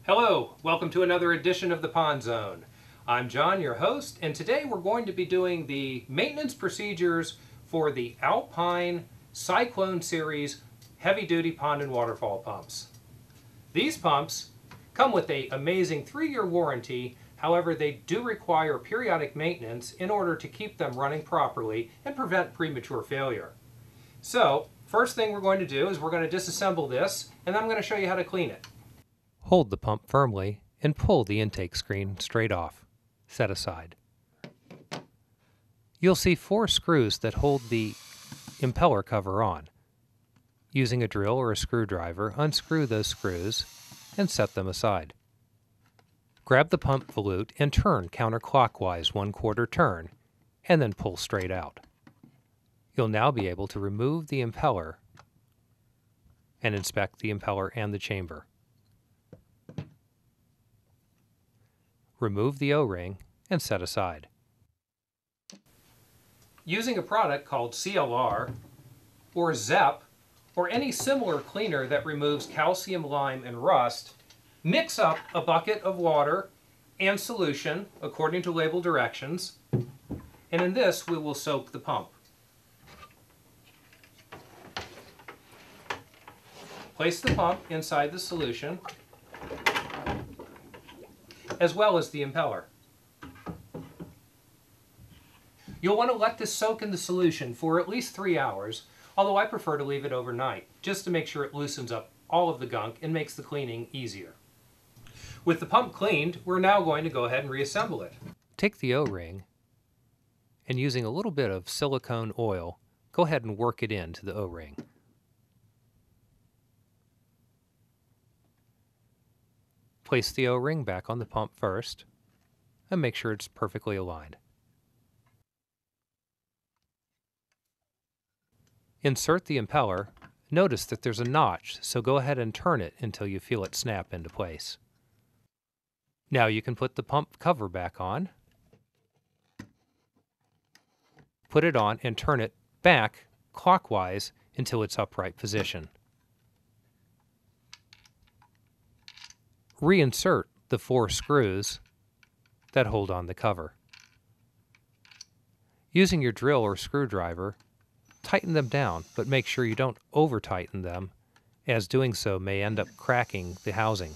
Hello, welcome to another edition of the Pond Zone. I'm John, your host, and today we're going to be doing the maintenance procedures for the Alpine Cyclone series heavy-duty pond and waterfall pumps. These pumps come with an amazing 3-year warranty. However, they do require periodic maintenance in order to keep them running properly and prevent premature failure. So, first thing we're going to do is we're going to disassemble this, and then I'm going to show you how to clean it. Hold the pump firmly and pull the intake screen straight off. Set aside. You'll see 4 screws that hold the impeller cover on. Using a drill or a screwdriver, unscrew those screws and set them aside. Grab the pump volute and turn counterclockwise 1/4 turn, and then pull straight out. You'll now be able to remove the impeller and inspect the impeller and the chamber. Remove the O-ring and set aside. Using a product called CLR or ZEP or any similar cleaner that removes calcium, lime, and rust, mix up a bucket of water and solution according to label directions, and in this we will soak the pump. Place the pump inside the solution as well as the impeller. You'll want to let this soak in the solution for at least 3 hours, although I prefer to leave it overnight, just to make sure it loosens up all of the gunk and makes the cleaning easier. With the pump cleaned, we're now going to go ahead and reassemble it. Take the O-ring and using a little bit of silicone oil, go ahead and work it into the O-ring. Place the O-ring back on the pump first and make sure it's perfectly aligned. Insert the impeller. Notice that there's a notch, so go ahead and turn it until you feel it snap into place. Now you can put the pump cover back on. Put it on and turn it back clockwise until its upright position. Reinsert the 4 screws that hold on the cover. Using your drill or screwdriver, tighten them down, but make sure you don't over-tighten them, as doing so may end up cracking the housing.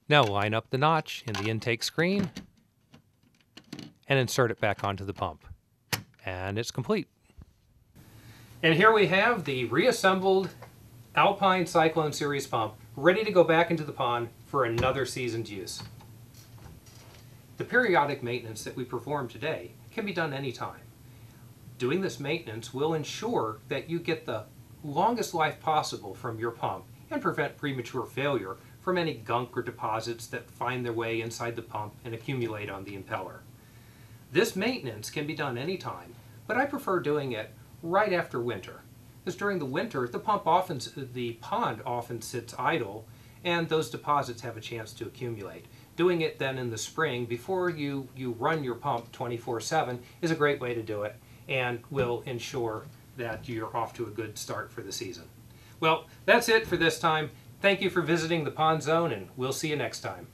Now line up the notch in the intake screen and insert it back onto the pump. And it's complete. And here we have the reassembled Alpine Cyclone series pump, ready to go back into the pond for another season's use. The periodic maintenance that we perform today can be done anytime. Doing this maintenance will ensure that you get the longest life possible from your pump and prevent premature failure from any gunk or deposits that find their way inside the pump and accumulate on the impeller. This maintenance can be done anytime, but I prefer doing it right after winter. Because during the winter, the pond often sits idle, and those deposits have a chance to accumulate. Doing it then in the spring, before you run your pump 24/7, is a great way to do it, and will ensure that you're off to a good start for the season. Well, that's it for this time. Thank you for visiting the Pond Zone, and we'll see you next time.